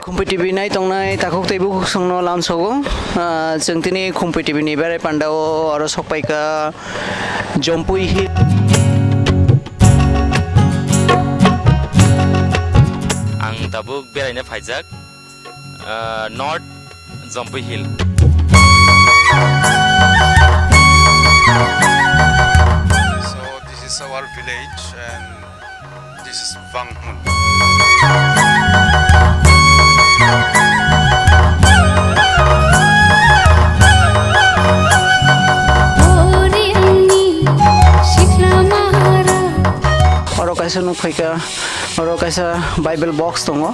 Competitive night tongnai takok teibu songno lansogo jengtini competitive ni berai pandao aro sokpaika jompui hi Ang tabuk beraina faijak North Jompui Hill. So this is our village and this is Wanghun. aro kaisa nukpaika aro kaisa Bible box tongo.